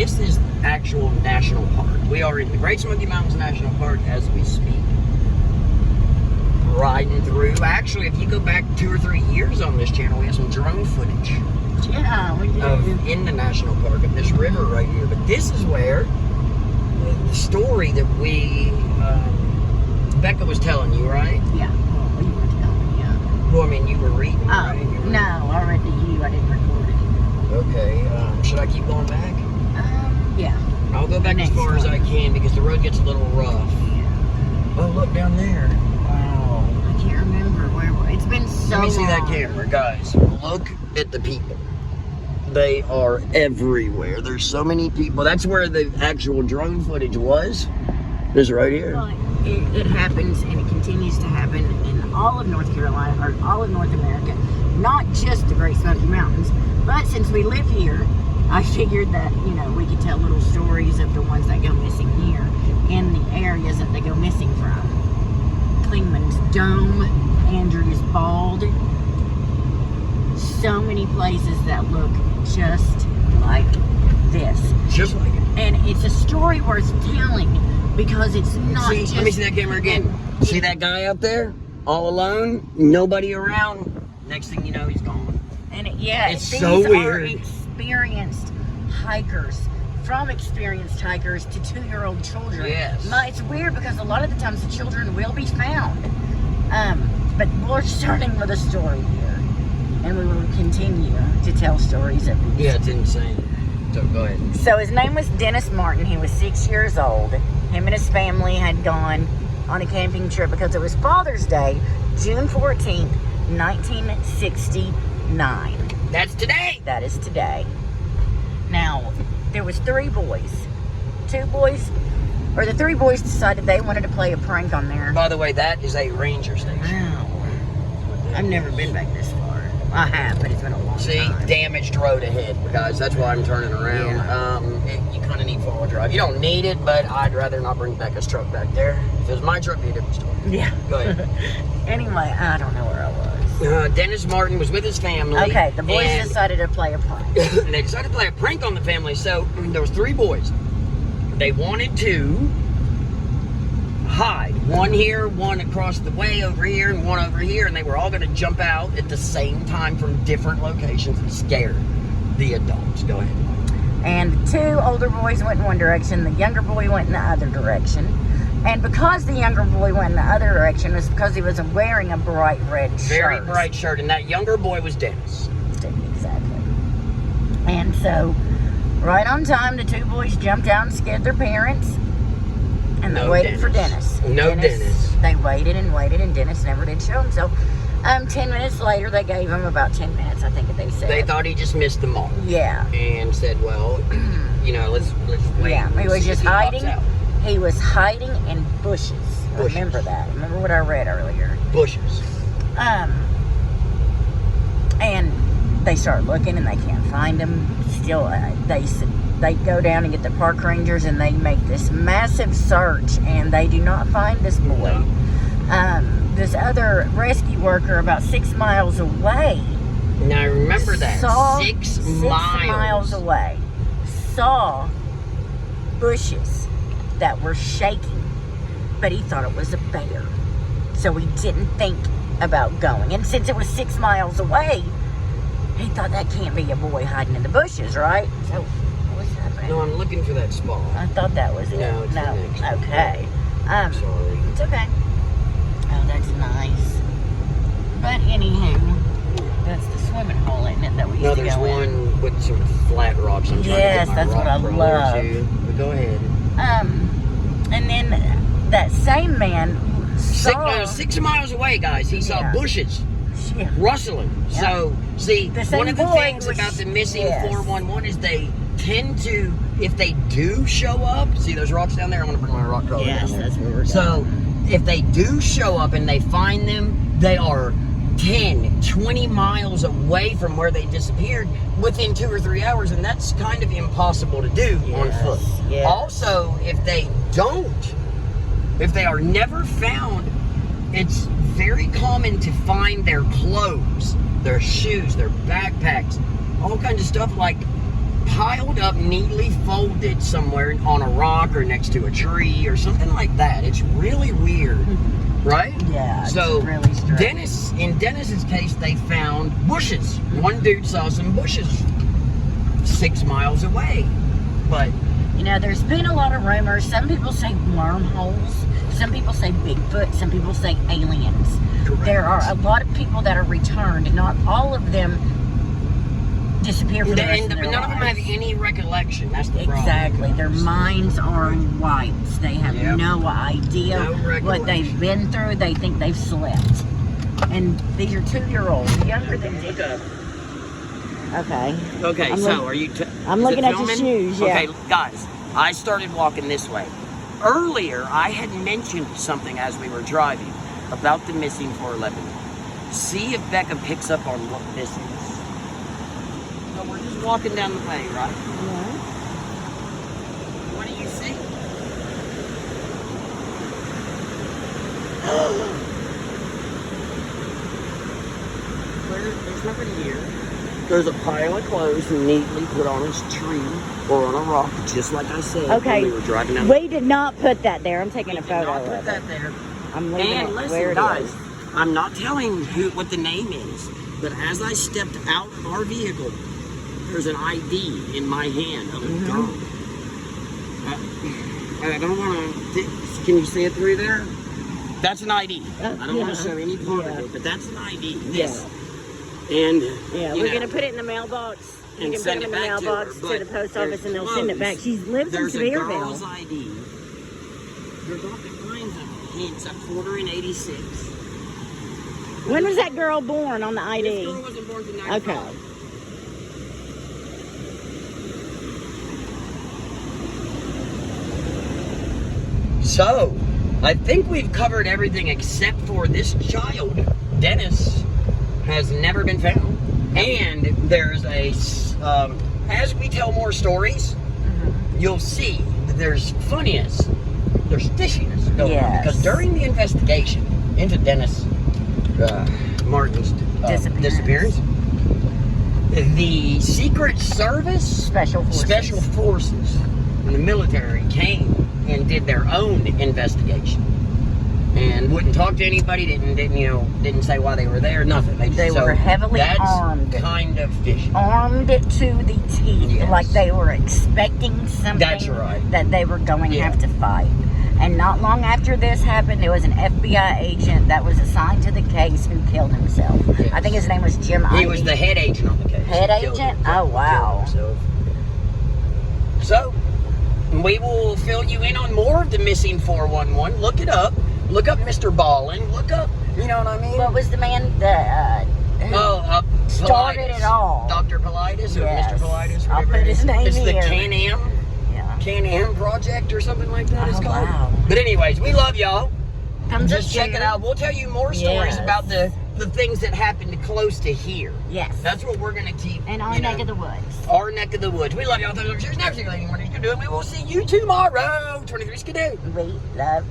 this is actual national park. We are in the Great Smoky Mountains National Park as we speak. Riding through. Actually, if you go back 2 or 3 years on this channel, we have some drone footage. Yeah, we do. In the national park of this river right here. But this is where the story that Becca was telling you, right? Yeah. Well, we were telling, yeah. Well, I mean, you were reading, Oh, right? no, I read to you. I didn't record it. Okay. Should I keep going back? Yeah. I'll go back as far as I can because the road gets a little rough. Yeah. Oh, look down there. Wow. I can't remember where it's been so long. Let me see that camera, guys. Look at the people. They are everywhere. There's so many people. That's where the actual drone footage was. This right here. Well, it happens and it continues to happen in all of North Carolina, or all of North America, not just the Great Smoky Mountains. But since we live here, I figured that, we could tell little stories of the ones that go missing here in the areas that they go missing from. Klingman's Dome, Andrews Bald. So many places that look just like this. Just like it. And it's a story worth telling because it's not just... Let me see that camera again. See that guy up there? All alone? Nobody around? Next thing you know, he's gone. And it's these so weird. Are experienced hikers. From experienced hikers to 2-year-old children. Yes. It's weird because a lot of the times the children will be found. But we're starting with a story here. And we will continue to tell stories of these. Yeah, it's insane. So go ahead. So his name was Dennis Martin. He was 6 years old. Him and his family had gone on a camping trip because it was Father's Day, June 14th, 1969. That's today. That is today. Now, there was 3 boys. 2 boys, or the 3 boys decided they wanted to play a prank on there. By the way, that is a ranger station. Wow. I've never been back this far. I have, but it's been a long time. See, damaged road ahead, guys. That's why I'm turning around. Yeah. You kind of need 4-wheel drive. You don't need it, but I'd rather not bring Becca's truck back there. If it was my truck, it'd be a different story. Yeah. Go ahead. Anyway, I don't know where I was. Dennis Martin was with his family. Okay, the boys decided to play a prank. They decided to play a prank on the family. So there was 3 boys. They wanted to hide. One here, one across the way over here, and one over here, and they were all going to jump out at the same time from different locations and scare the adults. Go ahead. And 2 older boys went in one direction, the younger boy went in the other direction. And because the younger boy went in the other direction was because he was wearing a bright red shirt. Very bright shirt, and that younger boy was Dennis. Exactly. And so, right on time, the 2 boys jumped out and scared their parents. And they waited for Dennis. Dennis. They waited, and Dennis never did show himself. 10 minutes later, they gave him about 10 minutes, I think they said. They thought he just missed the mark. Yeah. And said, well, let's wait. Yeah, he was just hiding. He He was hiding in bushes. Remember that. Remember what I read earlier. Bushes. And they start looking and they can't find him. Still, they go down and get the park rangers and they make this massive search and they do not find this boy. This other rescue worker about 6 miles away. Now remember that. Saw 6 miles. 6 miles away. Saw bushes that were shaking, but he thought it was a bear. So he didn't think about going. And since it was 6 miles away, he thought that can't be a boy hiding in the bushes, right? So what's happening? No, I'm looking for that spot. I thought that was it. No, it's the next one. Okay. Sorry. It's okay. Oh, that's nice. But anywho, that's the swimming hole, isn't it, that we used to go in? No, there's one with some flat rocks. I'm trying to Yes, get my that's what rock I roller love. to. But go ahead. And then that same man saw 6 miles away, guys. He saw bushes rustling. Yeah. So, see, one of the things was, about the missing 411 is they tend to, if they do show up, see those rocks down there? I'm going to bring my rock crawler down there. That's where we're going. So, if they do show up and they find them, they are 10, 20 miles away from where they disappeared within 2 or 3 hours, and that's kind of impossible to do on foot. Yes. Also, if they are never found, it's very common to find their clothes, their shoes, their backpacks, all kinds of stuff like piled up, neatly folded somewhere on a rock or next to a tree or something like that. It's really weird, right? Yeah, So it's really strange. in Dennis's case, they found bushes. One dude saw some bushes 6 miles away, but You know, there's been a lot of rumors. Some people say wormholes. Some people say Bigfoot. Some people say aliens. correct. There are a lot of people that are returned. Not all of them disappear for the rest of their none of them have lives. any recollection. That's the problem. Exactly. Their minds are wiped. They have Yep. no idea No what recollection. they've been through. They think they've slept. And these are 2-year-olds, younger than Look up. Okay. Okay, I'm so look- are you? I'm is it looking at your filming? shoes, yeah. Okay, guys, I started walking this way. Earlier, I had mentioned something as we were driving about the missing 411. See if Becca picks up on what this is. So we're just walking down the way, right? What do you see? There's nothing here. There's a pile of clothes neatly put on a tree or on a rock, just like I said Okay. when we were driving down. We did not put that there. I'm taking We a did photo not put of that it. there. I'm leaving And it listen, where it guys, is. I'm not telling what the name is, but as I stepped out of our vehicle, there's an ID in my hand of a girl. I don't want to. Can you see it through there? That's an ID. I don't want to show any part of it, but that's an ID. This. And Yeah, you we're know, going to put it in the mailbox. You and can put send them in it the back to mailbox her, to, but the post there's office and they'll send it back. clothes. She lives There's in a Sevierville. girl's ID. There's all kinds of hints. I'm born in '86. When was that girl born on the This ID? girl wasn't born until '95. Okay. So, I think we've covered everything except for this child, Dennis, has never been found. And there's as we tell more stories, you'll see that there's funniness, there's fishiness going on. Because during the investigation into Dennis Martin's disappearance, the Secret Service, Special Forces, and the military came and did their own investigation, and wouldn't talk to anybody. Didn't say why they were there. Nothing. They were heavily armed. That's kind of fishy. Armed to the teeth, Yes. like they were expecting something That's right. that they were going to Yeah. have to fight. And not long after this happened, there was an FBI agent that was assigned to the case who killed himself. Yes. I think his name was Jim. He was the head agent on the case. Head He killed agent? himself. Oh, wow. Killed himself. So, we will fill you in on more of the missing 411. Look it up. Look up Mr. Ballen. Look up, you know what I mean? What was the man that started Paulides. it all? Dr. Paulides or Yes. Mr. Paulides, I'll whatever put it his is. name It's the here. Can-Am Yeah. Project or something like that it's Oh, called. wow. But anyways, we love y'all. Come Just check it out. We'll tell you more stories Yes. about the things that happened close to here. Yes. That's what we're going to keep. In our neck of the woods. Our neck of the woods. We love y'all. Never see you anyone. You can do it. We will see you tomorrow. 23 Skidoo. We love